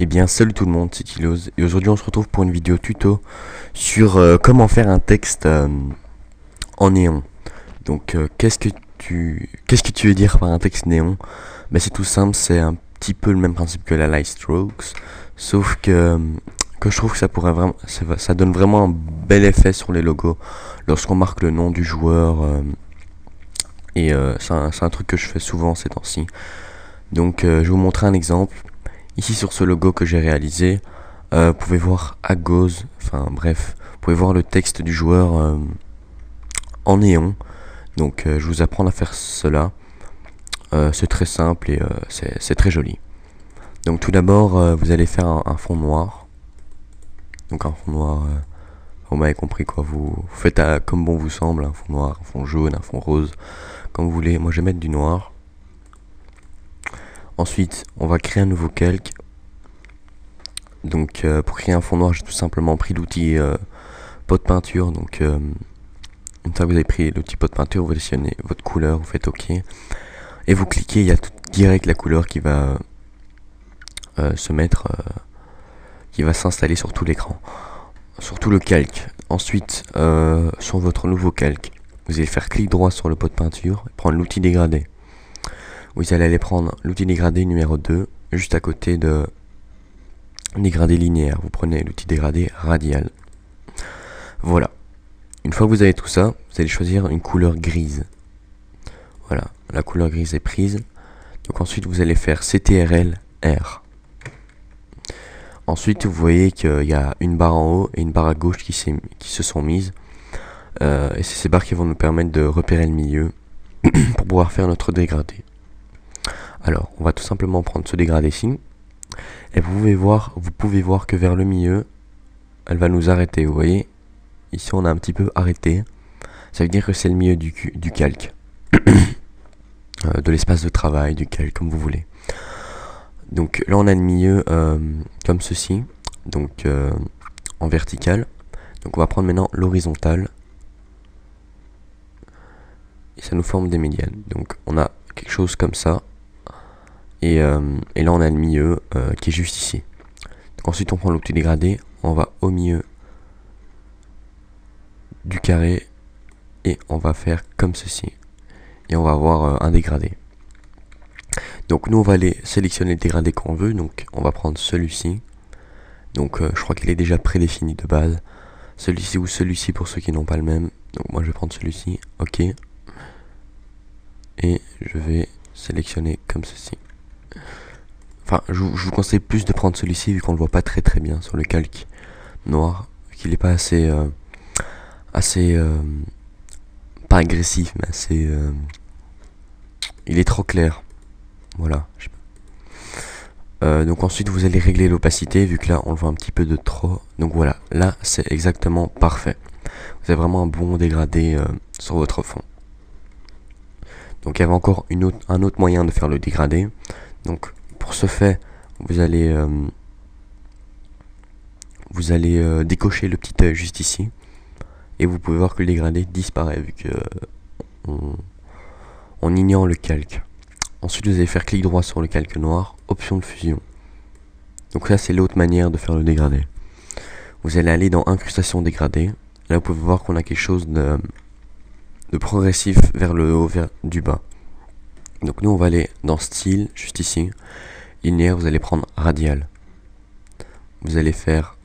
Eh bien salut tout le monde, c'est Kilos et aujourd'hui on se retrouve pour une vidéo tuto sur comment faire un texte en néon. Donc qu'est-ce que tu veux dire par un texte néon? Ben c'est tout simple, c'est un petit peu le même principe que la light strokes, sauf que je trouve que ça pourrait vraiment ça donne vraiment un bel effet sur les logos lorsqu'on marque le nom du joueur c'est un truc que je fais souvent ces temps-ci. Donc je vais vous montrer un exemple. Ici sur ce logo que j'ai réalisé, vous pouvez voir à gauche, enfin bref, vous pouvez voir le texte du joueur en néon. Donc je vous apprends à faire cela. C'est très simple et c'est très joli. Donc tout d'abord, vous allez faire un fond noir. Donc un fond noir, vous m'avez compris quoi, vous faites comme bon vous semble, un fond noir, un fond jaune, un fond rose, comme vous voulez. Moi je vais mettre du noir. Ensuite, on va créer un nouveau calque. Donc pour créer un fond noir, j'ai tout simplement pris l'outil pot de peinture. Donc une fois que vous avez pris l'outil pot de peinture, vous sélectionnez votre couleur, vous faites OK. Et vous cliquez, il y a tout direct la couleur qui va se mettre, qui va s'installer sur tout l'écran, sur tout le calque. Ensuite, sur votre nouveau calque, vous allez faire clic droit sur le pot de peinture et prendre l'outil dégradé. Vous allez aller prendre l'outil dégradé numéro 2, juste à côté de dégradé linéaire. Vous prenez l'outil dégradé radial. Voilà. Une fois que vous avez tout ça, vous allez choisir une couleur grise. Voilà, la couleur grise est prise. Donc ensuite, vous allez faire CTRL R. Ensuite, vous voyez qu'il y a une barre en haut et une barre à gauche qui se sont mises. Et c'est ces barres qui vont nous permettre de repérer le milieu pour pouvoir faire notre dégradé. Alors, on va tout simplement prendre ce dégradé-ci. Et vous pouvez voir que vers le milieu, elle va nous arrêter. Vous voyez, ici on a un petit peu arrêté. Ça veut dire que c'est le milieu du calque. De l'espace de travail, du calque, comme vous voulez. Donc là on a le milieu comme ceci. Donc en vertical. Donc on va prendre maintenant l'horizontale. Et ça nous forme des médianes. Donc on a quelque chose comme ça. Et là on a le milieu qui est juste ici. Donc ensuite on prend l'outil dégradé. On va au milieu du carré. Et on va faire comme ceci. Et on va avoir un dégradé. Donc nous on va aller sélectionner le dégradé qu'on veut. Donc on va prendre celui-ci. Donc je crois qu'il est déjà prédéfini de base. Celui-ci ou celui-ci pour ceux qui n'ont pas le même. Donc moi je vais prendre celui-ci. OK. Et je vais sélectionner comme ceci. Enfin je vous conseille plus de prendre celui-ci vu qu'on le voit pas très très bien sur le calque noir. Qu'il n'est pas assez pas agressif mais assez il est trop clair. Voilà. Donc ensuite vous allez régler l'opacité vu que là on le voit un petit peu de trop. Donc voilà, là c'est exactement parfait. Vous avez vraiment un bon dégradé sur votre fond. Donc il y avait encore un autre moyen de faire le dégradé. Donc pour ce fait, vous allez décocher le petit œil juste ici. Et vous pouvez voir que le dégradé disparaît vu que on ignore le calque. Ensuite vous allez faire clic droit sur le calque noir, option de fusion. Donc là c'est l'autre manière de faire le dégradé. Vous allez aller dans incrustation dégradé. Là vous pouvez voir qu'on a quelque chose de progressif vers le haut, vers du bas. Donc nous on va aller dans style, juste ici. Linéaire, vous allez prendre radial. Vous allez faire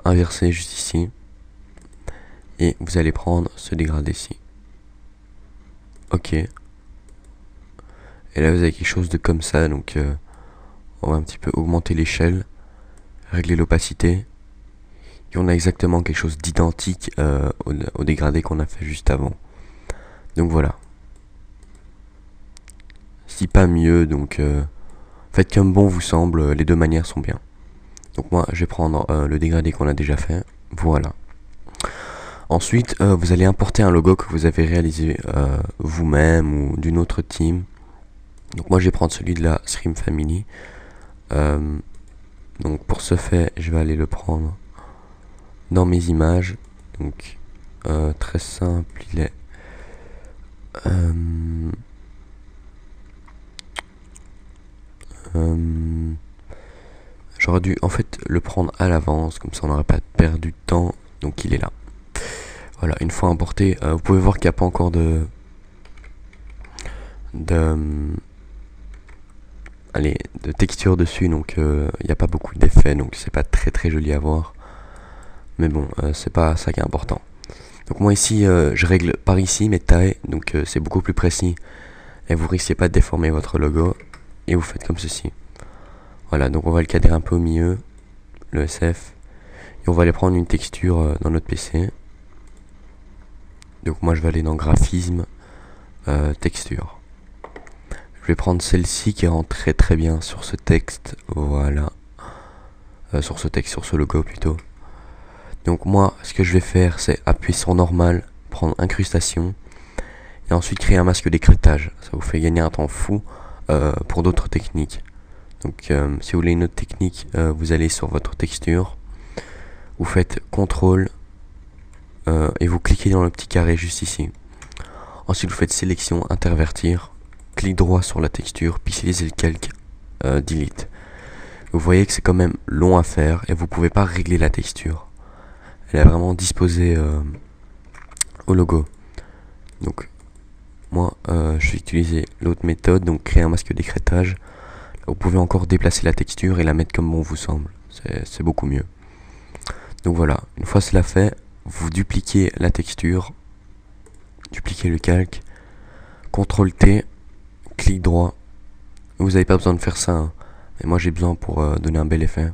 inverser juste ici. Et vous allez prendre ce dégradé-ci. OK. Et là vous avez quelque chose de comme ça. Donc on va un petit peu augmenter l'échelle. Régler l'opacité. Et on a exactement quelque chose d'identique au dégradé qu'on a fait juste avant. Donc voilà. Si pas mieux, donc faites comme bon vous semble, les deux manières sont bien. Donc moi je vais prendre le dégradé qu'on a déjà fait. Voilà. Ensuite vous allez importer un logo que vous avez réalisé vous-même ou d'une autre team. Donc moi je vais prendre celui de la Stream Family. Donc pour ce fait je vais aller le prendre dans mes images. Donc très simple, il est J'aurais dû en fait le prendre à l'avance, comme ça on n'aurait pas perdu de temps. Donc il est là. Voilà, une fois importé, vous pouvez voir qu'il n'y a pas encore de texture dessus, donc il n'y a pas beaucoup d'effets, donc c'est pas très joli à voir. Mais bon, c'est pas ça qui est important. Donc moi ici, je règle par ici mes tailles, donc c'est beaucoup plus précis. Et vous risquez pas de déformer votre logo. Et vous faites comme ceci. Voilà, donc on va le cadrer un peu au milieu, le SF. Et on va aller prendre une texture dans notre PC. Donc moi je vais aller dans graphisme, texture. Je vais prendre celle-ci qui rend très bien sur ce texte. Voilà. Sur ce logo plutôt. Donc moi, ce que je vais faire, c'est appuyer sur normal, prendre incrustation, et ensuite créer un masque d'écrêtage. Ça vous fait gagner un temps fou pour d'autres techniques. Donc si vous voulez une autre technique, vous allez sur votre texture, vous faites CTRL, et vous cliquez dans le petit carré juste ici. Ensuite vous faites sélection, intervertir, clic droit sur la texture, pixeliser le calque, delete. Vous voyez que c'est quand même long à faire et vous pouvez pas régler la texture. Elle est vraiment disposée au logo. Donc moi je vais utiliser l'autre méthode, donc créer un masque d'écrêtage. Vous pouvez encore déplacer la texture et la mettre comme bon vous semble. C'est beaucoup mieux. Donc voilà, une fois cela fait, vous dupliquez la texture, dupliquez le calque, CTRL T, clic droit. Vous n'avez pas besoin de faire ça, hein. Mais moi j'ai besoin pour donner un bel effet.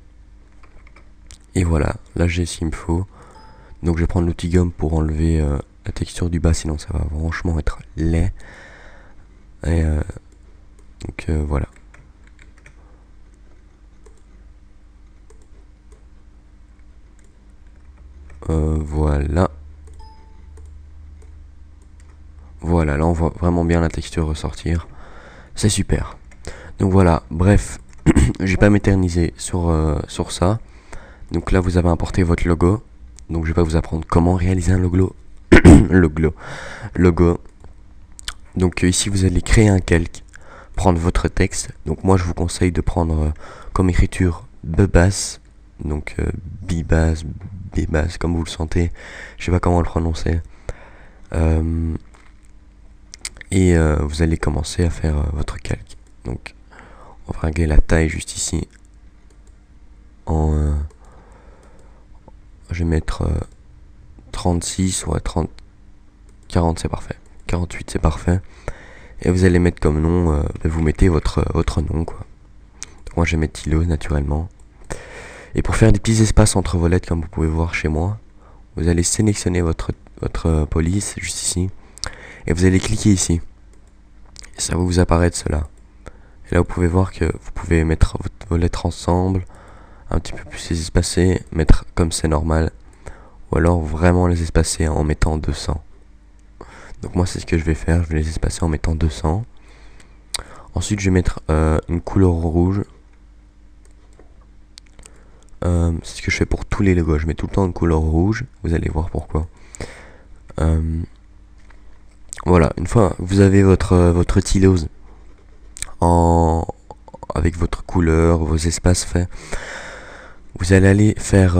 Et voilà, là j'ai ce qu'il me faut. Donc je vais prendre l'outil gomme pour enlever la texture du bas, sinon ça va franchement être laid. Et donc voilà. Voilà. Voilà, là on voit vraiment bien la texture ressortir. C'est super. Donc voilà, bref, je vais pas m'éterniser sur ça. Donc là vous avez importé votre logo. Donc je vais pas vous apprendre comment réaliser un logo. Logo. Donc ici vous allez créer un calque, prendre votre texte. Donc moi je vous conseille de prendre comme écriture Bebas. Donc Bibas, Bibas, comme vous le sentez. Je sais pas comment le prononcer. Et vous allez commencer à faire votre calque. Donc on va régler la taille juste ici. Je vais mettre 36 ou 30, 40 c'est parfait. 48 c'est parfait. Et vous allez mettre comme nom, vous mettez votre nom quoi. Donc moi je vais mettre Thilo naturellement. Et pour faire des petits espaces entre vos lettres comme vous pouvez voir chez moi, vous allez sélectionner votre police juste ici. Et vous allez cliquer ici. Et ça va vous apparaître cela. Et là vous pouvez voir que vous pouvez mettre vos lettres ensemble, un petit peu plus les espacer, mettre comme c'est normal. Ou alors vraiment les espacer en mettant 200. Donc moi c'est ce que je vais faire, je vais les espacer en mettant 200. Ensuite je vais mettre une couleur rouge. C'est ce que je fais pour tous les logos, je mets tout le temps une couleur rouge, vous allez voir pourquoi. Voilà, une fois que vous avez votre tylose avec votre couleur, vos espaces faits, vous allez aller faire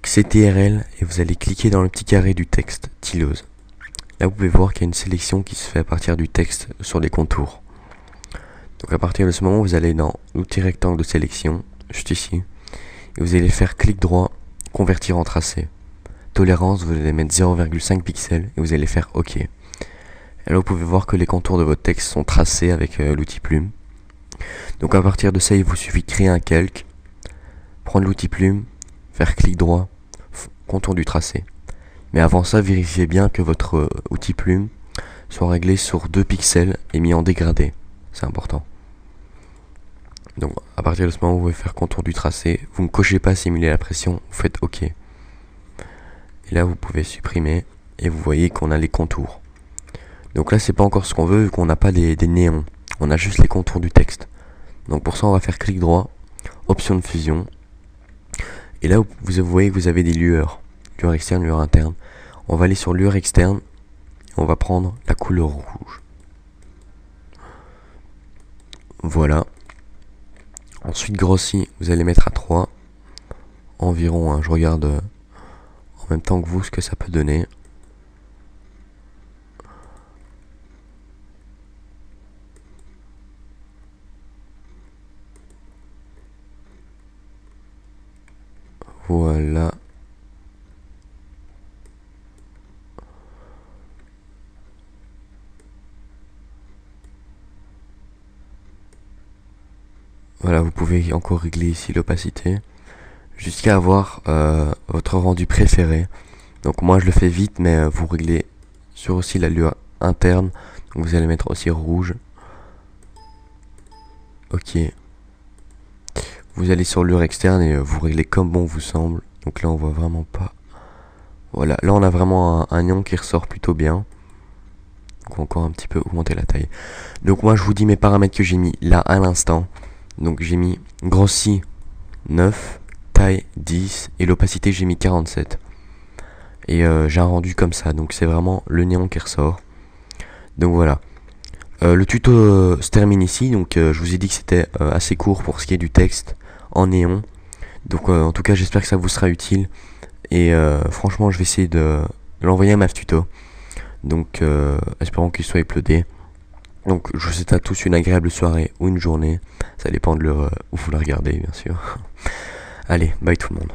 CTRL et vous allez cliquer dans le petit carré du texte tylose. Là vous pouvez voir qu'il y a une sélection qui se fait à partir du texte sur les contours. Donc à partir de ce moment vous allez dans l'outil rectangle de sélection, juste ici, et vous allez faire clic droit, convertir en tracé. Tolérance, vous allez mettre 0,5 pixels et vous allez faire OK. Et là vous pouvez voir que les contours de votre texte sont tracés avec l'outil plume. Donc à partir de ça il vous suffit de créer un calque, prendre l'outil plume, faire clic droit, contour du tracé. Mais avant ça vérifiez bien que votre outil plume soit réglé sur 2 pixels et mis en dégradé. C'est important. Donc à partir de ce moment vous pouvez faire contour du tracé, vous ne cochez pas simuler la pression, vous faites OK. Et là vous pouvez supprimer et vous voyez qu'on a les contours. Donc là c'est pas encore ce qu'on veut vu qu'on n'a pas des néons, on a juste les contours du texte. Donc pour ça on va faire clic droit, option de fusion. Et là vous voyez que vous avez des lueurs, lueur externe, lueur interne. On va aller sur lueur externe, et on va prendre la couleur rouge. Voilà. Ensuite grossi, vous allez mettre à 3 environ, hein, je regarde en même temps que vous ce que ça peut donner. Voilà. Voilà, vous pouvez encore régler ici l'opacité jusqu'à avoir votre rendu préféré. Donc moi je le fais vite, mais vous réglez sur aussi la lueur interne. Donc vous allez mettre aussi rouge. Ok. Vous allez sur lueur externe et vous réglez comme bon vous semble. Donc là on voit vraiment pas. Voilà, là on a vraiment un néon qui ressort plutôt bien. Donc encore un petit peu augmenter la taille. Donc moi je vous dis mes paramètres que j'ai mis là à l'instant. Donc j'ai mis grossi 9, taille 10 et l'opacité j'ai mis 47. Et j'ai un rendu comme ça, donc c'est vraiment le néon qui ressort. Donc voilà. Le tuto se termine ici, donc je vous ai dit que c'était assez court pour ce qui est du texte en néon. Donc en tout cas j'espère que ça vous sera utile. Et franchement je vais essayer de l'envoyer à MavTuto. Donc espérons qu'il soit uploadé. Donc je vous souhaite à tous une agréable soirée ou une journée. Ça dépend de l'heure où vous la regardez bien sûr. Allez, bye tout le monde.